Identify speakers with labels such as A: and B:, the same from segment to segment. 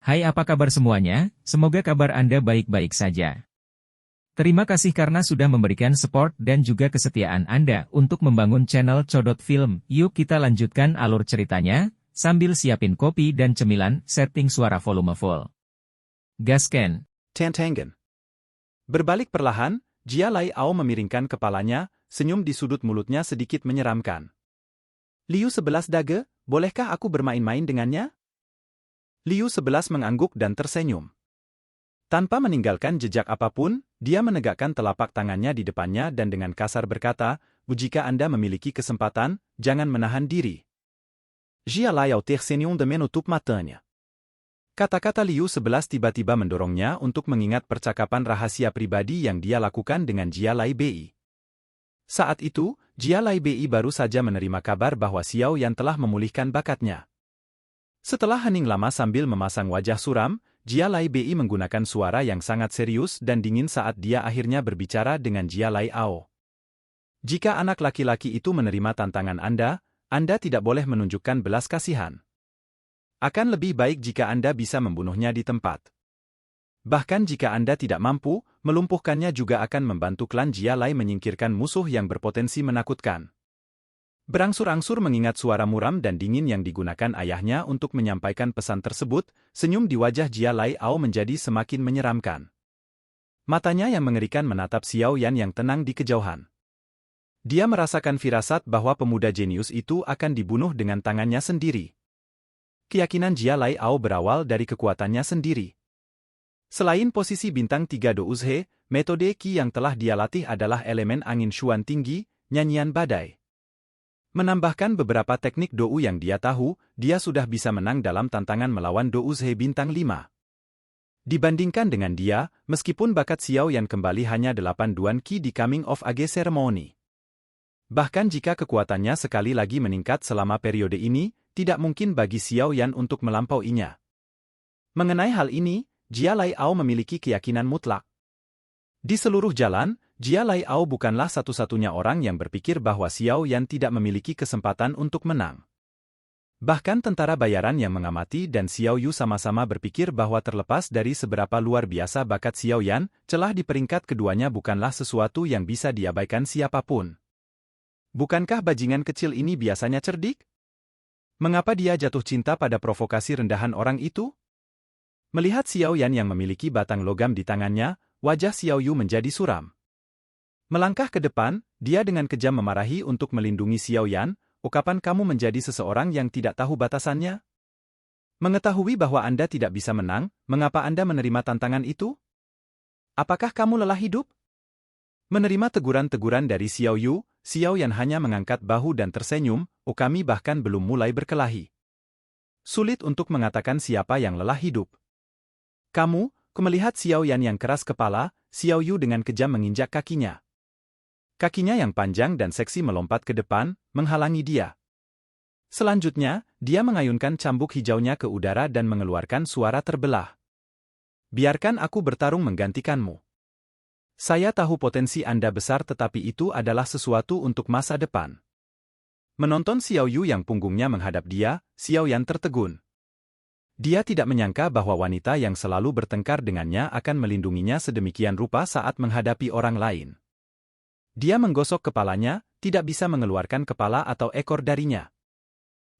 A: Hai, apa kabar semuanya? Semoga kabar Anda baik-baik saja. Terima kasih karena sudah memberikan support dan juga kesetiaan Anda untuk membangun channel Codot Film. Yuk kita lanjutkan alur ceritanya, sambil siapin kopi dan cemilan, setting suara volume full. Gasken.
B: Tantangan. Berbalik perlahan, Jia Lai Ao memiringkan kepalanya, senyum di sudut mulutnya sedikit menyeramkan. Liu 11 Dage, bolehkah aku bermain-main dengannya? Liu 11 mengangguk dan tersenyum. Tanpa meninggalkan jejak apapun, dia menegakkan telapak tangannya di depannya dan dengan kasar berkata, jika Anda memiliki kesempatan, jangan menahan diri. Jia Lai Ao tersenyum de menutup matanya. Kata-kata Liu 11 tiba-tiba mendorongnya untuk mengingat percakapan rahasia pribadi yang dia lakukan dengan Jia Lai Bei. Saat itu, Jia Lai Bei baru saja menerima kabar bahwa Xiao Yan telah memulihkan bakatnya. Setelah hening lama sambil memasang wajah suram, Jia Lai Bei menggunakan suara yang sangat serius dan dingin saat dia akhirnya berbicara dengan Jia Lai Ao. Jika anak laki-laki itu menerima tantangan Anda tidak boleh menunjukkan belas kasihan. Akan lebih baik jika Anda bisa membunuhnya di tempat. Bahkan jika Anda tidak mampu, melumpuhkannya juga akan membantu klan Jia Lai menyingkirkan musuh yang berpotensi menakutkan. Berangsur-angsur mengingat suara muram dan dingin yang digunakan ayahnya untuk menyampaikan pesan tersebut, senyum di wajah Jia Lai Ao menjadi semakin menyeramkan. Matanya yang mengerikan menatap Xiao Yan yang tenang di kejauhan. Dia merasakan firasat bahwa pemuda jenius itu akan dibunuh dengan tangannya sendiri. Keyakinan Jia Lai Ao berawal dari kekuatannya sendiri. Selain posisi bintang 3 Douzhe, metode Qi yang telah dia latih adalah elemen angin Xuan tinggi, nyanyian badai. Menambahkan beberapa teknik Dou yang dia tahu, dia sudah bisa menang dalam tantangan melawan Douzhe bintang 5. Dibandingkan dengan dia, meskipun bakat Xiao Yan kembali hanya 8 Duan Qi di Coming of Age Ceremony. Bahkan jika kekuatannya sekali lagi meningkat selama periode ini, tidak mungkin bagi Xiao Yan untuk melampauinya. Mengenai hal ini, Jia Lai Ao memiliki keyakinan mutlak. Di seluruh jalan, Jia Lai Ao bukanlah satu-satunya orang yang berpikir bahwa Xiao Yan tidak memiliki kesempatan untuk menang. Bahkan tentara bayaran yang mengamati dan Xiao Yu sama-sama berpikir bahwa terlepas dari seberapa luar biasa bakat Xiao Yan, celah di peringkat keduanya bukanlah sesuatu yang bisa diabaikan siapapun. Bukankah bajingan kecil ini biasanya cerdik? Mengapa dia jatuh cinta pada provokasi rendahan orang itu? Melihat Xiao Yan yang memiliki batang logam di tangannya, wajah Xiao Yu menjadi suram. Melangkah ke depan, dia dengan kejam memarahi untuk melindungi Xiao Yan, kapan kamu menjadi seseorang yang tidak tahu batasannya? Mengetahui bahwa Anda tidak bisa menang, mengapa Anda menerima tantangan itu? Apakah kamu lelah hidup? Menerima teguran-teguran dari Xiao Yu, Xiao Yan hanya mengangkat bahu dan tersenyum, kami bahkan belum mulai berkelahi. Sulit untuk mengatakan siapa yang lelah hidup. Kamu, melihat Xiao Yan yang keras kepala, Xiao Yu dengan kejam menginjak kakinya. Kakinya yang panjang dan seksi melompat ke depan, menghalangi dia. Selanjutnya, dia mengayunkan cambuk hijaunya ke udara dan mengeluarkan suara terbelah. Biarkan aku bertarung menggantikanmu. Saya tahu potensi Anda besar tetapi itu adalah sesuatu untuk masa depan. Menonton Xiao Yu yang punggungnya menghadap dia, Xiao Yan tertegun. Dia tidak menyangka bahwa wanita yang selalu bertengkar dengannya akan melindunginya sedemikian rupa saat menghadapi orang lain. Dia menggosok kepalanya, tidak bisa mengeluarkan kepala atau ekor darinya.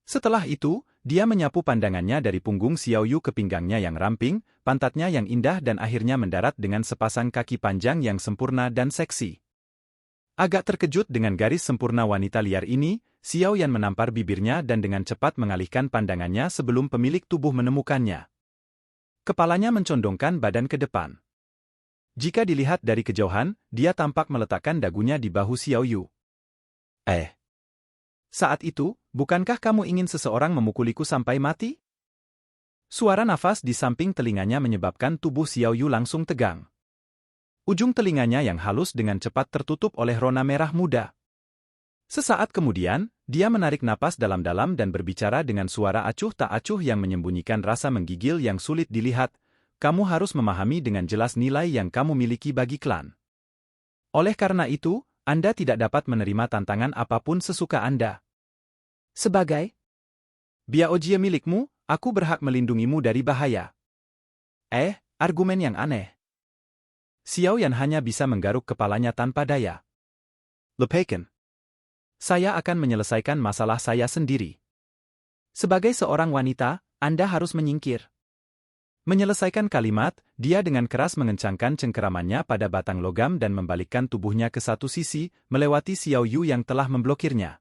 B: Setelah itu, dia menyapu pandangannya dari punggung Xiao Yu ke pinggangnya yang ramping, pantatnya yang indah dan akhirnya mendarat dengan sepasang kaki panjang yang sempurna dan seksi. Agak terkejut dengan garis sempurna wanita liar ini, Xiao Yan menampar bibirnya dan dengan cepat mengalihkan pandangannya sebelum pemilik tubuh menemukannya. Kepalanya mencondongkan badan ke depan. Jika dilihat dari kejauhan, dia tampak meletakkan dagunya di bahu Xiao Yu. Saat itu, bukankah kamu ingin seseorang memukuliku sampai mati? Suara nafas di samping telinganya menyebabkan tubuh Xiao Yu langsung tegang. Ujung telinganya yang halus dengan cepat tertutup oleh rona merah muda. Sesaat kemudian, dia menarik napas dalam-dalam dan berbicara dengan suara acuh tak acuh yang menyembunyikan rasa menggigil yang sulit dilihat. Kamu harus memahami dengan jelas nilai yang kamu miliki bagi klan. Oleh karena itu, Anda tidak dapat menerima tantangan apapun sesuka Anda. Sebagai Biaojie milikmu, aku berhak melindungimu dari bahaya. Argumen yang aneh. Xiao Yan hanya bisa menggaruk kepalanya tanpa daya. Lepaskan. Saya akan menyelesaikan masalah saya sendiri. Sebagai seorang wanita, Anda harus menyingkir. Menyelesaikan kalimat, dia dengan keras mengencangkan cengkeramannya pada batang logam dan membalikkan tubuhnya ke satu sisi, melewati Xiao Yu yang telah memblokirnya.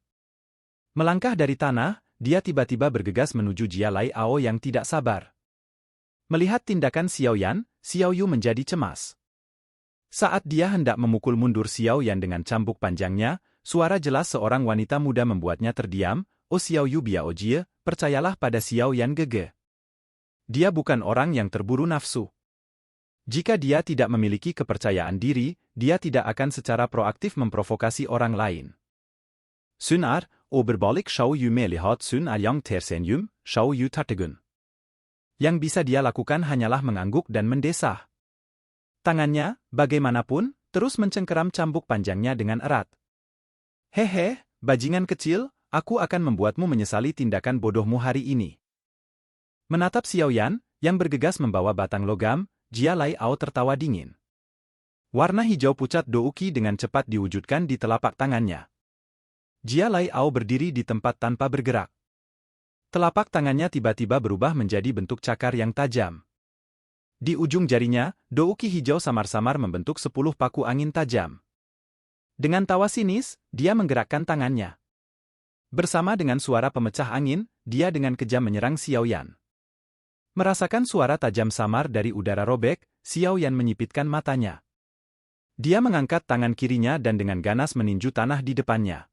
B: Melangkah dari tanah, dia tiba-tiba bergegas menuju Jia Lai Ao yang tidak sabar. Melihat tindakan Xiao Yan, Xiao Yu menjadi cemas. Saat dia hendak memukul mundur Xiao Yan dengan cambuk panjangnya, suara jelas seorang wanita muda membuatnya terdiam. Oh Xiao Yu Biao Jie, percayalah pada Xiao Yan Gege. Dia bukan orang yang terburu nafsu. Jika dia tidak memiliki kepercayaan diri, dia tidak akan secara proaktif memprovokasi orang lain. Sunar, berbalik Xiao Yu melihat Sunar yang tersenyum, Xiao Yu tertegun. Yang bisa dia lakukan hanyalah mengangguk dan mendesah. Tangannya, bagaimanapun, terus mencengkeram cambuk panjangnya dengan erat. Hehe, bajingan kecil, aku akan membuatmu menyesali tindakan bodohmu hari ini. Menatap Xiao Yan, yang bergegas membawa batang logam, Jia Lai Ao tertawa dingin. Warna hijau pucat Douki dengan cepat diwujudkan di telapak tangannya. Jia Lai Ao berdiri di tempat tanpa bergerak. Telapak tangannya tiba-tiba berubah menjadi bentuk cakar yang tajam. Di ujung jarinya, Douki hijau samar-samar membentuk 10 paku angin tajam. Dengan tawa sinis, dia menggerakkan tangannya. Bersama dengan suara pemecah angin, dia dengan kejam menyerang Xiao Yan. Merasakan suara tajam samar dari udara robek, Xiao Yan menyipitkan matanya. Dia mengangkat tangan kirinya dan dengan ganas meninju tanah di depannya.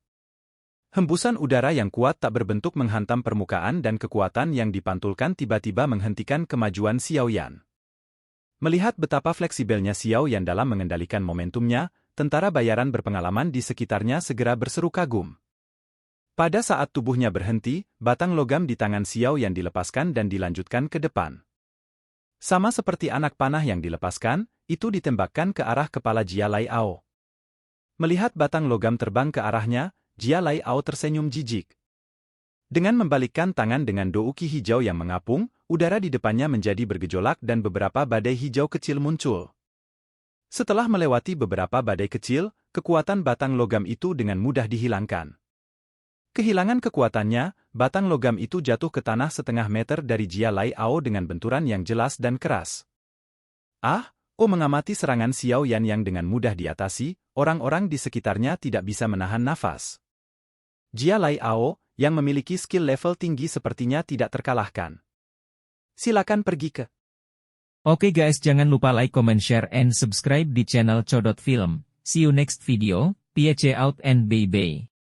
B: Hembusan udara yang kuat tak berbentuk menghantam permukaan dan kekuatan yang dipantulkan tiba-tiba menghentikan kemajuan Xiao Yan. Melihat betapa fleksibelnya Xiao Yan dalam mengendalikan momentumnya, tentara bayaran berpengalaman di sekitarnya segera berseru kagum. Pada saat tubuhnya berhenti, batang logam di tangan Xiao Yan dilepaskan dan dilanjutkan ke depan. Sama seperti anak panah yang dilepaskan, itu ditembakkan ke arah kepala Jia Lai Ao. Melihat batang logam terbang ke arahnya, Jia Lai Ao tersenyum jijik. Dengan membalikkan tangan dengan douki hijau yang mengapung, udara di depannya menjadi bergejolak dan beberapa badai hijau kecil muncul. Setelah melewati beberapa badai kecil, kekuatan batang logam itu dengan mudah dihilangkan. Kehilangan kekuatannya, batang logam itu jatuh ke tanah setengah meter dari Jia Lai Ao dengan benturan yang jelas dan keras. Mengamati serangan Xiao Yan yang dengan mudah diatasi, orang-orang di sekitarnya tidak bisa menahan nafas. Jia Lai Ao, yang memiliki skill level tinggi sepertinya tidak terkalahkan. Silakan pergi ke.
A: Oke guys, jangan lupa like, comment, share, and subscribe di channel Codot Film. See you next video, peace out and bye-bye.